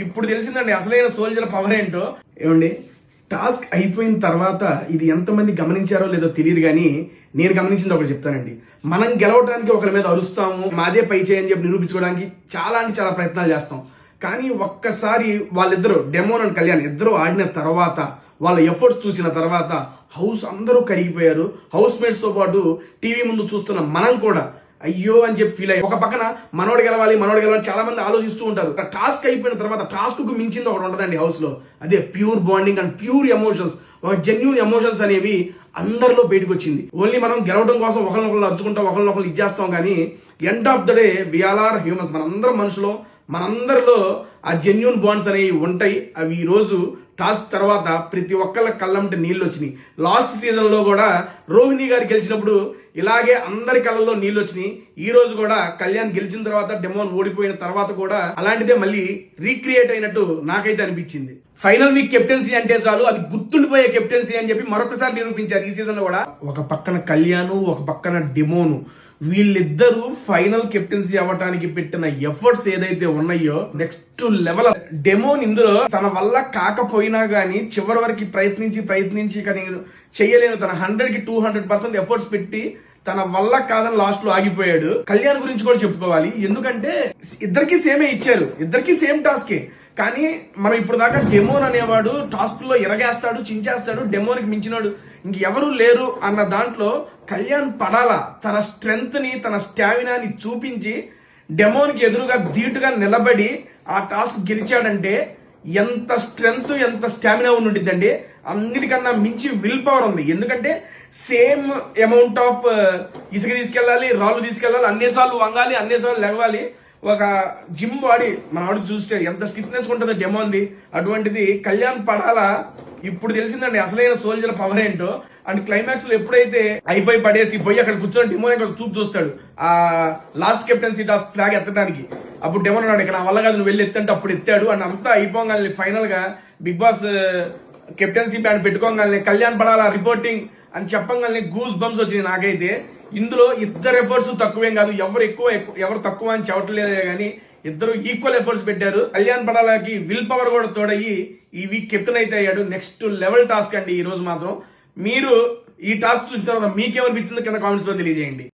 ఇప్పుడు తెలిసిందండి అసలైన సోల్జర్ పవర్ ఏంటో. ఏమండి, టాస్క్ అయిపోయిన తర్వాత ఇది ఎంతమంది గమనించారో లేదో తెలియదు, కానీ నేను గమనించింది ఒకటి చెప్తానండి. మనం గెలవడానికి ఒకరి మీద అరుస్తాము, మాదే పై చేయని చెప్పి నిరూపించుకోవడానికి చాలా అంటే చాలా ప్రయత్నాలు చేస్తాం. కానీ ఒక్కసారి వాళ్ళిద్దరు డెమోన్ అండ్ కళ్యాణ్ ఇద్దరు ఆడిన తర్వాత, వాళ్ళ ఎఫర్ట్స్ చూసిన తర్వాత హౌస్ అందరూ కరిగిపోయారు. హౌస్ మేట్స్ తో పాటు టీవీ ముందు చూస్తున్న మనం కూడా అయ్యో అని చెప్పి ఫీల్ అయ్యి, ఒక పక్కన మనోడు గెలవాలి చాలా మంది ఆలోచిస్తూ ఉంటారు. టాస్క్ అయిపోయిన తర్వాత టాస్క్ కు మించింది ఒకటి ఉంటదండి హౌస్ లో, అదే pure bonding and pure emotions. ఒక జెన్యూన్ ఎమోషన్స్ అనేవి అందరిలో బయటకు వచ్చింది. ఓన్లీ మనం గెలవడం కోసం ఒకరినొకరు అరుచుకుంటాం, ఒకరినొకరు ఇచ్చేస్తాం, కానీ end of the day we all are humans. మనందరం మనుషులు, మనందరిలో ఆ జెన్యూన్ బాండ్స్ అనేవి ఉంటాయి. అవి ఈ రోజు టాస్క్ తర్వాత ప్రతి ఒక్కళ్ళ కళ్ళంటే నీళ్ళు వచ్చినాయి. లాస్ట్ సీజన్ లో కూడా రోహిణి గారు గెలిచినప్పుడు ఇలాగే అందరి కళ్ళల్లో నీళ్ళు వచ్చినాయి. ఈ రోజు కూడా కళ్యాణ్ గెలిచిన తర్వాత, డెమోన్ ఓడిపోయిన తర్వాత కూడా అలాంటిదే మళ్ళీ రీక్రియేట్ అయినట్టు నాకైతే అనిపించింది. ఫైనల్ వీక్ కెప్టెన్సీ అంటే చాలు, అది గుర్తుండిపోయే కెప్టెన్సీ అని చెప్పి మరొకసారి నిరూపించారు ఈ సీజన్ లో కూడా. ఒక పక్కన కళ్యాణ్, ఒక పక్కన డెమోను, వీళ్ళిద్దరూ ఫైనల్ కెప్టెన్సీ అవ్వటానికి పెట్టిన ఎఫర్ట్స్ ఏదైతే ఉన్నాయో నెక్స్ట్ లెవెల్. డెమోన్ ఇందులో తన వల్ల కాకపోయినా గానీ చివరి వరకు ప్రయత్నించి కానీ చెయ్యలేను, తన 100కి 200% ఎఫర్ట్స్ పెట్టి తన వల్ల కాదని లాస్ట్ లో ఆగిపోయాడు. కళ్యాణ్ గురించి కూడా చెప్పుకోవాలి, ఎందుకంటే ఇద్దరికి సేమే ఇచ్చారు, ఇద్దరికి సేమ్ టాస్కే. కానీ మనం ఇప్పుడు దాకా డెమోన్ అనేవాడు టాస్క్ లో ఎరగేస్తాడు, చించేస్తాడు, డెమోన్కి మించినాడు ఇంకెవరూ లేరు అన్న దాంట్లో కళ్యాణ్ పడాలా, తన స్ట్రెంగ్త్ ని, తన స్టామినాని చూపించి డెమోన్కి ఎదురుగా ధీటుగా నిలబడి ఆ టాస్క్ గెలిచాడంటే ఎంత స్ట్రెంగ్త్, ఎంత స్టామినా ఉండిద్దండి. అన్నిటికన్నా మించి విల్ పవర్ ఉంది. ఎందుకంటే సేమ్ అమౌంట్ ఆఫ్ ఇసుక తీసుకెళ్ళాలి, రాళ్ళు తీసుకెళ్ళాలి, అన్నిసార్లు వంగాలి, అన్నిసార్లు లెగవాలి. ఒక జిమ్ బాడీ మన వాడికి చూస్తే ఎంత స్టిఫ్నెస్ ఉంటుందో డెమోన్ది, అటువంటిది కళ్యాణ్ పడాలా. ఇప్పుడు తెలిసిందండి అసలైన సోల్జర్ పవర్ ఏంటో. అండ్ క్లైమాక్స్ లో ఎప్పుడైతే అయిపోయి పడేసి పోయి అక్కడ కూర్చొని డెమోన్ చూపు చూస్తాడు ఆ లాస్ట్ కెప్టెన్సీ టాస్క్ ఫ్లాగ్ ఎత్తడానికి, అప్పుడు డెమోన్ అన్నాడు ఇక్కడ నా వల్ల కాదు నువ్వు వెళ్ళి ఎత్తంటే అప్పుడు ఎత్తాడు. అండ్ అంతా అయిపోగానే ఫైనల్ గా బిగ్ బాస్ కెప్టెన్సీ బ్యాండ్ పెట్టుకోగానే కళ్యాణ్ పడాలా రిపోర్టింగ్ అని చెప్పగానే గూస్ బంప్స్ వచ్చినాయి నాకైతే. ఇందులో ఇద్దరు ఎఫర్ట్స్ తక్కువేం కాదు, ఎవరు ఎక్కువ ఎవరు తక్కువ అని చెప్పట్లేదే కానీ ఇద్దరు ఈక్వల్ ఎఫర్ట్స్ పెట్టారు. కళ్యాణ్ పడాలకి విల్ పవర్ కూడా తోడయ్యి ఈ వీక్ కెప్టెన్ అయితే అయ్యాడు. నెక్స్ట్ లెవెల్ టాస్క్ అండి ఈ రోజు మాత్రం. మీరు ఈ టాస్క్ చూసిన తర్వాత మీకేమనిపించిందో కింద కామెంట్స్ లో తెలియజేయండి.